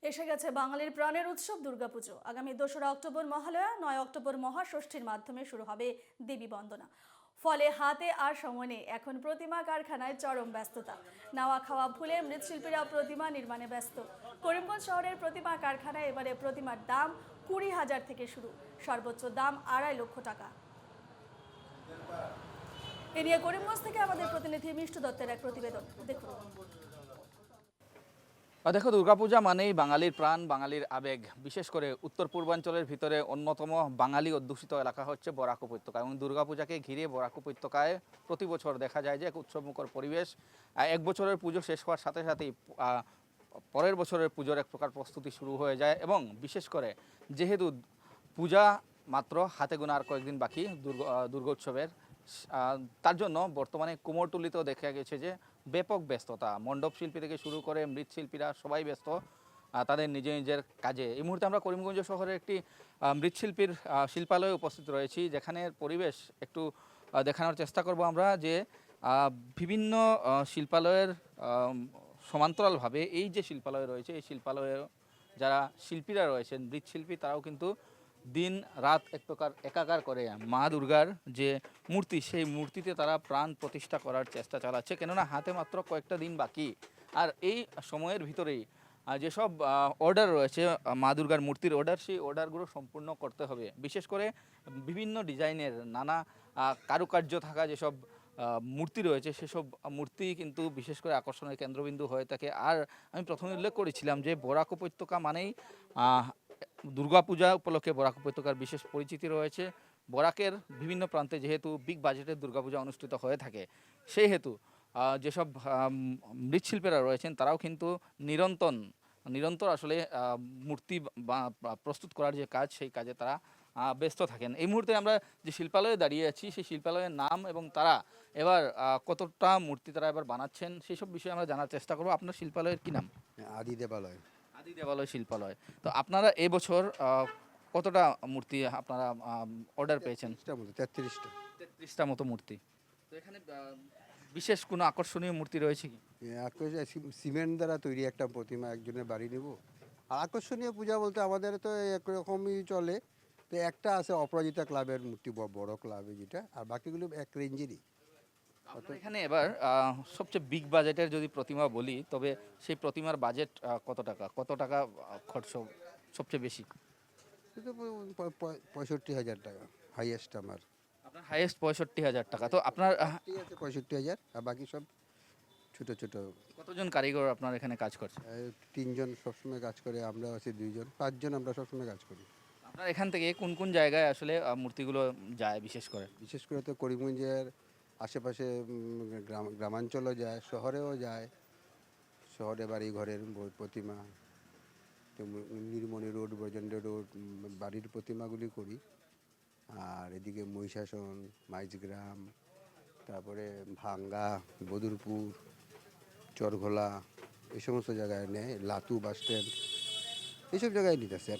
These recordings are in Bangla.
এসে গেছে বাঙালির প্রাণের উৎসব দুর্গাপুজো। আগামী 2রা অক্টোবর মহালয়া, 9 অক্টোবর মহাষষ্ঠীর মাধ্যমে শুরু হবে দেবী বন্দনা। ফলে হাতে আর সময় নেই, এখন প্রতিমা কারখানায় চরম ব্যস্ততা। নাওয়া খাওয়া ভুলে মৃৎশিল্পীরা প্রতিমা নির্মাণে ব্যস্ত। করিমগঞ্জ শহরের প্রতিমা কারখানায় এবারে প্রতিমার দাম 20,000 থেকে শুরু, সর্বোচ্চ দাম 2.5 লক্ষ টাকা। এ নিয়ে করিমগঞ্জ থেকে আমাদের প্রতিনিধি মিষ্টু দত্তের এক প্রতিবেদন দেখুন। দেখো, দুর্গাপূজা মানেই বাঙালির প্রাণ, বাঙালির আবেগ। বিশেষ করে উত্তর পূর্বাঞ্চলের ভিতরে অন্যতম বাঙালি অধ্যুষিত এলাকা হচ্ছে বরাক উপত্যকা, এবং দুর্গাপূজাকে ঘিরে বরাক উপত্যকায় প্রতি বছর দেখা যায় যে এক উৎসবমুখর পরিবেশ। এক বছরের পুজো শেষ হওয়ার সাথে সাথেই পরের বছরের পুজোর এক প্রকার প্রস্তুতি শুরু হয়ে যায়, এবং বিশেষ করে যেহেতু পূজা মাত্র হাতে গোনা আর কয়েকদিন বাকি দুর্গোৎসবের, তার জন্য বর্তমানে কুমোরটুলিতেও দেখা গেছে যে ব্যাপক ব্যস্ততা। মণ্ডপ শিল্পী থেকে শুরু করে মৃৎশিল্পীরা সবাই ব্যস্ত তাদের নিজের কাজে। এই মুহূর্তে আমরা করিমগঞ্জ শহরের একটি মৃৎশিল্পীর শিল্পালয়ে উপস্থিত রয়েছি, যেখানে পরিবেশ একটু দেখানোর চেষ্টা করব আমরা যে বিভিন্ন শিল্পালয়ের সমান্তরালভাবে এই যে শিল্পালয় রয়েছে, এই শিল্পালয়ে যারা শিল্পীরা রয়েছেন, মৃৎশিল্পী, তারাও কিন্তু দিন রাত এক প্রকার একাকার করে মা দুর্গার যে মূর্তি, সেই মূর্তিতে তারা প্রাণ প্রতিষ্ঠা করার চেষ্টা চালাচ্ছে, কেননা হাতে মাত্র কয়েকটা দিন বাকি। আর এই সময়ের ভিতরেই যেসব অর্ডার রয়েছে মা দুর্গার মূর্তির অর্ডার, সেই অর্ডারগুলো সম্পূর্ণ করতে হবে। বিশেষ করে বিভিন্ন ডিজাইনের নানা কারুকার্য থাকা যেসব মূর্তি রয়েছে, সেসব মূর্তি কিন্তু বিশেষ করে আকর্ষণের কেন্দ্রবিন্দু হয়ে থাকে। আর আমি প্রথমে উল্লেখ করেছিলাম যে বরাক উপত্যকা মানেই দুর্গাপূজা উপলক্ষে বরাক উপত্যকার বিশেষ পরিচিতি রয়েছে। বরাকের বিভিন্ন প্রান্তে যেহেতু বিগ বাজেটের দুর্গাপূজা অনুষ্ঠিত হয়ে থাকে, সেই হেতু যেসব মৃৎশিল্পীরা রয়েছেন তারাও কিন্তু নিরন্তর আসলে মূর্তি প্রস্তুত করার যে কাজ, সেই কাজে তারা ব্যস্ত থাকেন। এই মুহূর্তে আমরা যে শিল্পালয়ে দাঁড়িয়ে আছি, সেই শিল্পালয়ের নাম এবং তারা এবার কতটা মূর্তি তারা এবার বানাচ্ছেন, সেই সব বিষয়ে আমরা জানার চেষ্টা করবো। আপনার শিল্পালয়ের কি নাম? আদি দেবালয়। আদি দেবালয় শিল্পালয়। তো আপনারা এবছর কতটা মূর্তি আপনারা অর্ডার পেয়েছেন? 33টা মতো মূর্তি। তো এখানে বিশেষ কোনো আকর্ষণীয় মূর্তি রয়েছে কি? সিমেন্ট দ্বারা তৈরি একটা প্রতিমা একজনের বাড়ি নেব। আর আকর্ষণীয় পূজা বলতে আমাদের তো একরকমই চলে। তো একটা আছে অপরাজিতা ক্লাবের মূর্তি, বড় ক্লাবে যেটা, আর বাকিগুলো এক রেঞ্জেরই। আপনার এখানে এবার সবচেয়ে বিগ বাজেটের যদি প্রতিমা বলি, তবে সেই প্রতিমার বাজেট কত টাকা খরচ সবচেয়ে বেশি? 65,000 টাকা হাইয়েস্ট আমার। আপনার হাইয়েস্ট 65,000 টাকা। তো আপনার 65,000, আর বাকি সব ছোট ছোট। কতজন কারিগর আপনার এখানে কাজ করছে? 3জন সবসময় কাজ করে, আমরা আছি 2জন, 5জন আমরা সবসময় কাজ করি। আপনার এখান থেকে কোন কোন জায়গায় আসলে মূর্তিগুলো যায়? বিশেষ করে তো করিমগঞ্জের আশেপাশে গ্রামাঞ্চলও যায়, শহরেও যায়। শহরে বাড়ি ঘরের প্রতিমা, তো নীলমণি রোড, বৈজেন্দ্র রোড বাড়ির প্রতিমাগুলি করি। আর এদিকে মহিষাসন, মাইজগ্রাম, তারপরে ভাঙ্গা, বদরপুর, চরঘোলা, এই সমস্ত জায়গায় নেয়। লাতু বাস স্ট্যান্ড, এইসব জায়গায় নিতেছে।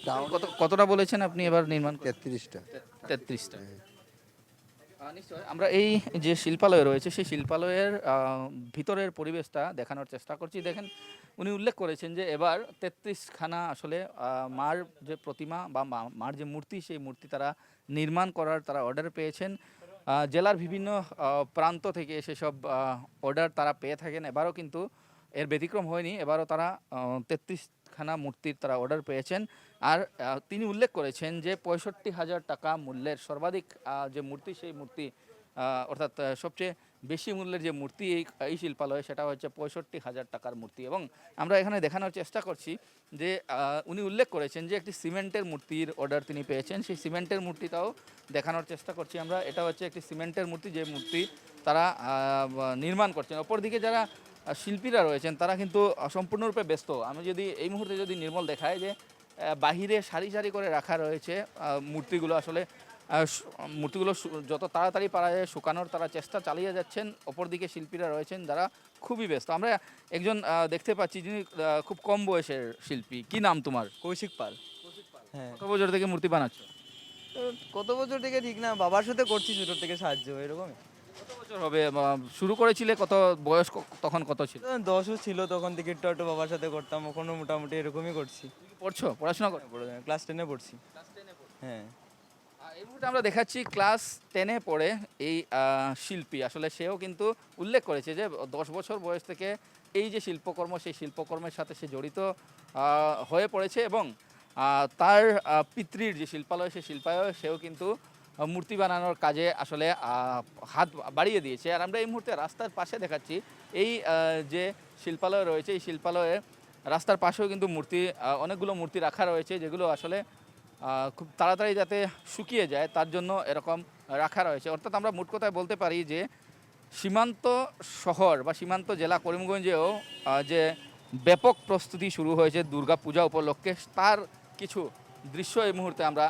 কতটা বলেছেন আপনি এবার নির্মাণ? 33টা। 33টা। নিশ্চয় আমরা এই যে শিল্পালয় রয়েছে, সেই শিল্পালয়ের ভিতরের পরিবেশটা দেখানোর চেষ্টা করছি। দেখেন, উনি উল্লেখ করেছেন যে এবার 33খানা আসলে মার যে প্রতিমা বা মার যে মূর্তি, সেই মূর্তি তারা নির্মাণ করার তারা অর্ডার পেয়েছেন। জেলার বিভিন্ন প্রান্ত থেকে সেসব অর্ডার তারা পেয়ে থাকেন। এবারও কিন্তু এর ব্যতিক্রম হয়নি, এবারও তারা 33খানা মূর্তির তারা অর্ডার পেয়েছেন। আর তিনি উল্লেখ করেছেন যে 65,000 টাকা মূল্যের সর্বাধিক যে মূর্তি, সেই মূর্তি অর্থাৎ সবচেয়ে বেশি মূল্যের যে মূর্তি এই শিল্পালয়ে, সেটা হচ্ছে 65,000 টাকার মূর্তি। এবং আমরা এখানে দেখানোর চেষ্টা করছি যে উনি উল্লেখ করেছেন যে একটি সিমেন্টের মূর্তির অর্ডার তিনি পেয়েছেন। সেই সিমেন্টের মূর্তিটাও দেখানোর চেষ্টা করছি আমরা। এটা হচ্ছে একটি সিমেন্টের মূর্তি, যে মূর্তি তারা নির্মাণ করছেন। অপরদিকে যারা শিল্পীরা রয়েছেন তারা কিন্তু সম্পূর্ণরূপে ব্যস্ত। আমি যদি এই মুহূর্তে যদি নির্মল দেখায় যে বাহিরে সারি সারি করে রাখা রয়েছে মূর্তিগুলো, আসলে মূর্তিগুলো যত তাড়াতাড়ি পারা যায় শুকানোর তারা চেষ্টা চালিয়ে যাচ্ছেন। অপরদিকে শিল্পীরা রয়েছেন যারা খুবই ব্যস্ত। আমরা একজন দেখতে পাচ্ছি যিনি খুব কম বয়সের শিল্পী। কি নাম তোমার? কৌশিক পাল। হ্যাঁ, কত বছর থেকে মূর্তি বানাচ্ছ? তো কত বছর থেকে ঠিক না, বাবার সাথে করছি ছোটোর থেকে সাহায্য এরকমই। কত বছর হবে শুরু করেছিলে, কত বয়স তখন কত ছিল? তখন 10ও ছিল, তখন থেকে একটু একটু বাবার সাথে করতাম, ওখানে মোটামুটি এরকমই করছি। তুমি কি পড়ছো, পড়াশোনা করো? ক্লাস 10-এ পড়ছি। হ্যাঁ। এই মুহূর্তে আমরা দেখাচ্ছি ক্লাস 10-এ পড়ে এই শিল্পী, আসলে সেও কিন্তু উল্লেখ করেছে যে 10 বছর বয়স থেকে এই যে শিল্পকর্ম, সেই শিল্পকর্মের সাথে সে জড়িত হয়ে পড়েছে এবং তার পিতৃর যে শিল্পালয়, সেই শিল্পালয়ে সেও কিন্তু মূর্তি বানানোর কাজে আসলে হাত বাড়িয়ে দিয়েছে। আর আমরা এই মুহূর্তে রাস্তার পাশে দেখাচ্ছি এই যে শিল্পালয় রয়েছে, এই শিল্পালয়ে রাস্তার পাশেও কিন্তু মূর্তি, অনেকগুলো মূর্তি রাখা রয়েছে, যেগুলো আসলে খুব তাড়াতাড়ি যাতে শুকিয়ে যায় তার জন্য এরকম রাখা রয়েছে। অর্থাৎ আমরা মোট কথায় বলতে পারি যে সীমান্ত শহর বা সীমান্ত জেলা করিমগঞ্জেও যে ব্যাপক প্রস্তুতি শুরু হয়েছে দুর্গাপূজা উপলক্ষে, তার কিছু দৃশ্য এই মুহূর্তে আমরা